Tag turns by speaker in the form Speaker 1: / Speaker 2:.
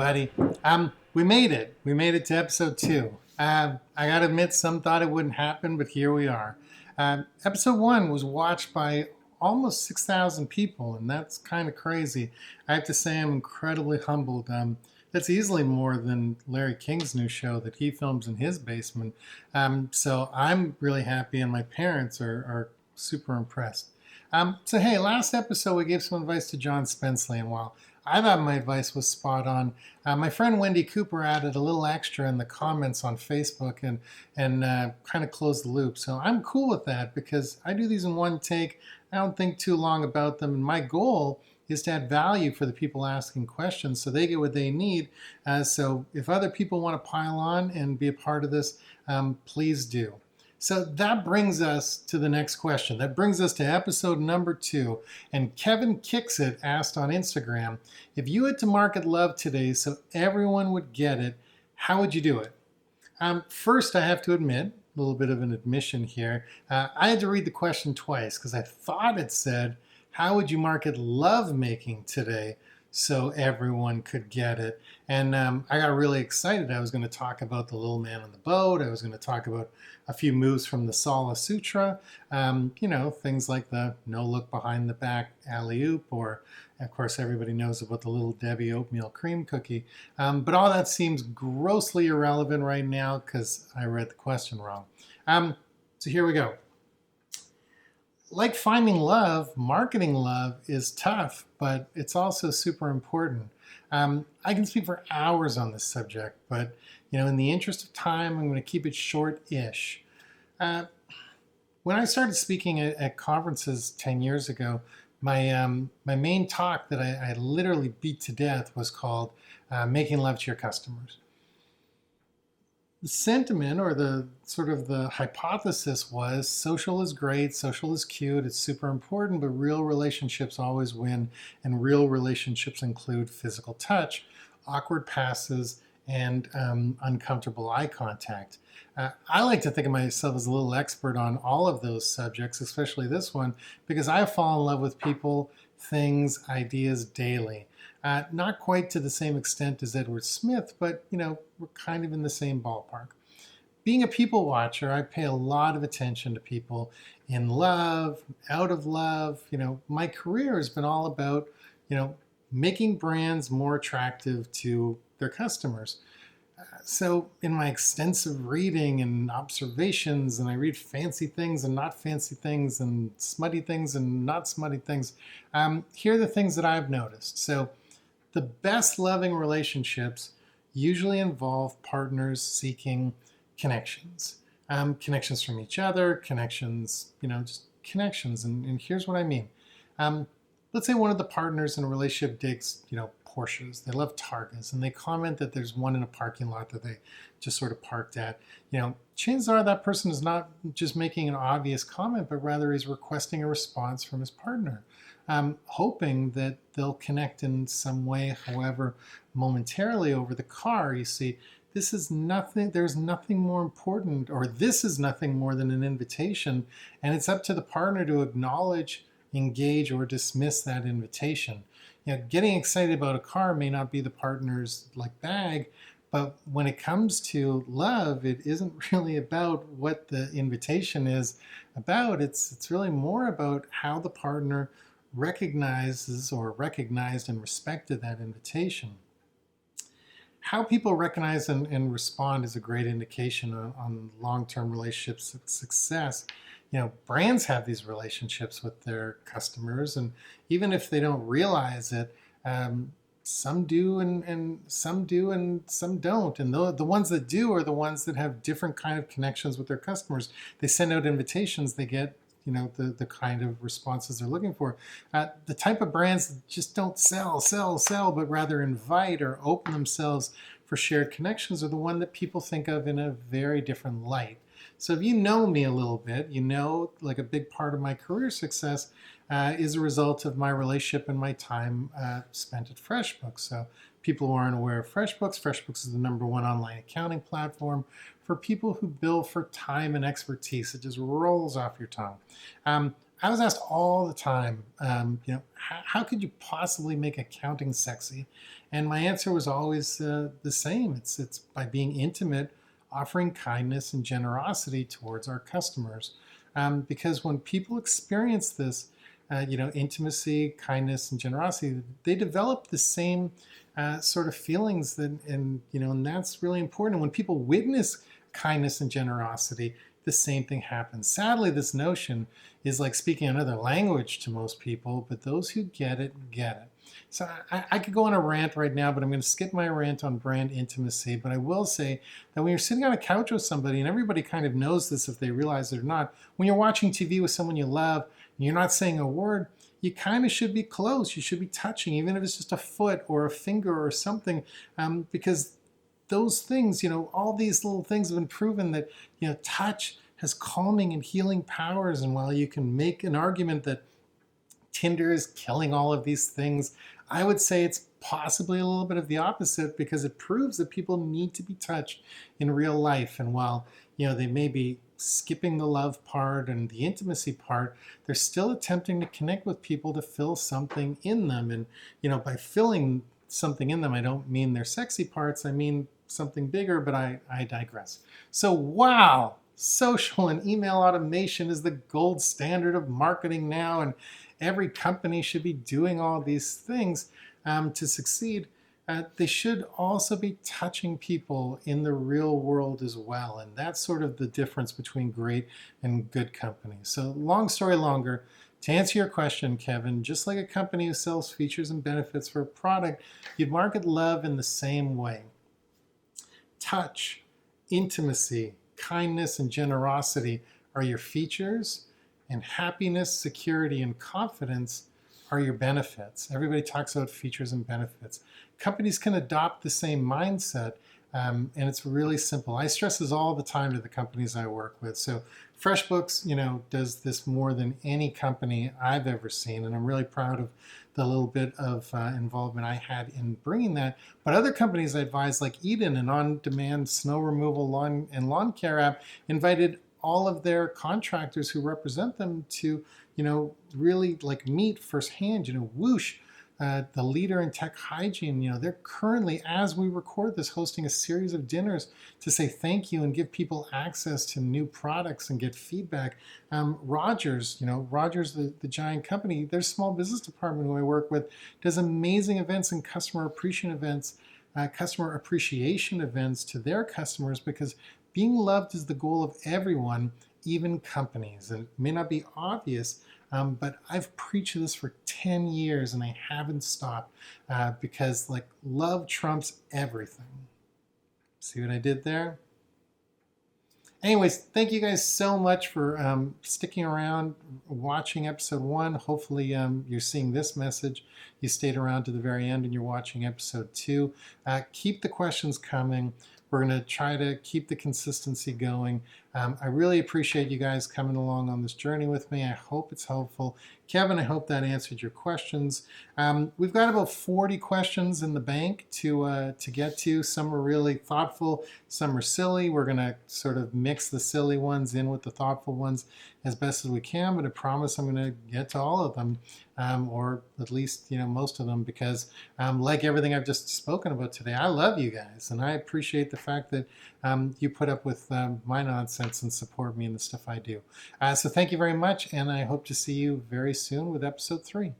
Speaker 1: buddy. We made it. We made it to episode 2. I gotta admit, some thought it wouldn't happen, but here we are. Episode 1 was watched by almost 6,000 people, and that's kind of crazy. I have to say, I'm incredibly humbled. That's easily more than Larry King's new show that he films in his basement. So I'm really happy, and my parents are super impressed. So hey, last episode we gave some advice to John Spenceley, and while I thought my advice was spot on, my friend Wendy Cooper added a little extra in the comments on Facebook and kind of closed the loop. So I'm cool with that because I do these in one take. I don't think too long about them, and my goal is to add value for the people asking questions so they get what they need. So if other people want to pile on and be a part of this, please do. So that brings us to the next question. That brings us to episode number 2. And Kevin.Kicks.It asked on Instagram, if you had to market love today so everyone would get it, how would you do it? First, I have to admit, a little bit of an admission here, I had to read the question twice because I thought it said, how would you market love making today so everyone could get it? And I got really excited. I was going to talk about the little man on the boat. I was going to talk about a few moves from the Sala Sutra, things like the no look behind the back alley-oop, or of course everybody knows about the little Debbie oatmeal cream cookie. But all that seems grossly irrelevant right now because I read the question wrong. So here we go. Like finding love, marketing love is tough, but it's also super important. I can speak for hours on this subject, but in the interest of time, I'm going to keep it short-ish. When I started speaking at conferences 10 years ago, my main talk that I literally beat to death was called Making Love to Your Customers. The sentiment, or the sort of the hypothesis, was social is great, social is cute, it's super important, but real relationships always win, and real relationships include physical touch, awkward passes, and uncomfortable eye contact. I like to think of myself as a little expert on all of those subjects, especially this one, because I fall in love with people, things, ideas daily. Not quite to the same extent as Edward Smith, but we're kind of in the same ballpark. Being a people watcher, I pay a lot of attention to people in love, out of love. My career has been all about, making brands more attractive to their customers. So in my extensive reading and observations, and I read fancy things and not fancy things and smutty things and not smutty things, here are the things that I've noticed. So the best loving relationships usually involve partners seeking connections. Connections from each other, connections, just connections. And here's what I mean. Let's say one of the partners in a relationship digs, Porsches. They love Targas, and they comment that there's one in a parking lot that they just sort of parked at. Chances are that person is not just making an obvious comment, but rather is requesting a response from his partner, hoping that they'll connect in some way, however momentarily, over the car. You see, this is nothing, there's nothing more important, or this is nothing more than an invitation, and it's up to the partner to acknowledge, engage, or dismiss that invitation. Getting excited about a car may not be the partner's bag, but when it comes to love, it isn't really about what the invitation is about. It's really more about how the partner recognizes or recognized and respected that invitation. How people recognize and respond is a great indication on long-term relationship success. Brands have these relationships with their customers, and even if they don't realize it, some do and some do and some don't. And the ones that do are the ones that have different kind of connections with their customers. They send out invitations, they get the kind of responses they're looking for. The type of brands that just don't sell, but rather invite or open themselves for shared connections are the one that people think of in a very different light. So if you know me a little bit, a big part of my career success is a result of my relationship and my time spent at FreshBooks. So people who aren't aware of FreshBooks is the #1 online accounting platform for people who bill for time and expertise. It just rolls off your tongue. I was asked all the time, how could you possibly make accounting sexy? And my answer was always the same. It's by being intimate, offering kindness and generosity towards our customers. Because when people experience this, intimacy, kindness, and generosity, they develop the same sort of feelings and that's really important. When people witness kindness and generosity, the same thing happens. Sadly, this notion is like speaking another language to most people, but those who get it, get it. So I could go on a rant right now, but I'm going to skip my rant on brand intimacy. But I will say that when you're sitting on a couch with somebody, and everybody kind of knows this if they realize it or not, when you're watching TV with someone you love and you're not saying a word, you kind of should be close. You should be touching, even if it's just a foot or a finger or something, because those things, all these little things have been proven that, touch has calming and healing powers. And while you can make an argument that Tinder is killing all of these things, I would say it's possibly a little bit of the opposite, because it proves that people need to be touched in real life. And while, they may be skipping the love part and the intimacy part, they're still attempting to connect with people to fill something in them. And, by filling something in them, I don't mean their sexy parts, I mean something bigger, but I digress. So, wow, social and email automation is the gold standard of marketing now, and every company should be doing all these things to succeed. They should also be touching people in the real world as well, and that's sort of the difference between great and good companies. So, long story longer, to answer your question, Kevin, just like a company who sells features and benefits for a product, you'd market love in the same way. Touch, intimacy, kindness, and generosity are your features, and happiness, security, and confidence are your benefits. Everybody talks about features and benefits. Companies can adopt the same mindset, and it's really simple. I stress this all the time to the companies I work with. So FreshBooks, does this more than any company I've ever seen, and I'm really proud of the little bit of involvement I had in bringing that. But other companies I advise, like Eden, an on-demand snow removal and lawn care app, invited all of their contractors who represent them to, really like meet firsthand. Whoosh, the leader in tech hygiene, they're currently, as we record this, hosting a series of dinners to say thank you and give people access to new products and get feedback. Rogers, the giant company, their small business department who I work with does amazing events and customer appreciation events to their customers, because being loved is the goal of everyone, even companies. And it may not be obvious, but I've preached this for 10 years and I haven't stopped because love trumps everything. See what I did there? Anyways, thank you guys so much for sticking around, watching episode 1. Hopefully you're seeing this message. You stayed around to the very end and you're watching episode 2. Keep the questions coming. We're going to try to keep the consistency going. I really appreciate you guys coming along on this journey with me. I hope it's helpful. Kevin, I hope that answered your questions. We've got about 40 questions in the bank to get to. Some are really thoughtful, some are silly. We're going to sort of mix the silly ones in with the thoughtful ones as best as we can, but I promise I'm going to get to all of them, or at least most of them, because like everything I've just spoken about today, I love you guys, and I appreciate the fact that you put up with my nonsense and support me in the stuff I do. So thank you very much, and I hope to see you very soon with episode 3.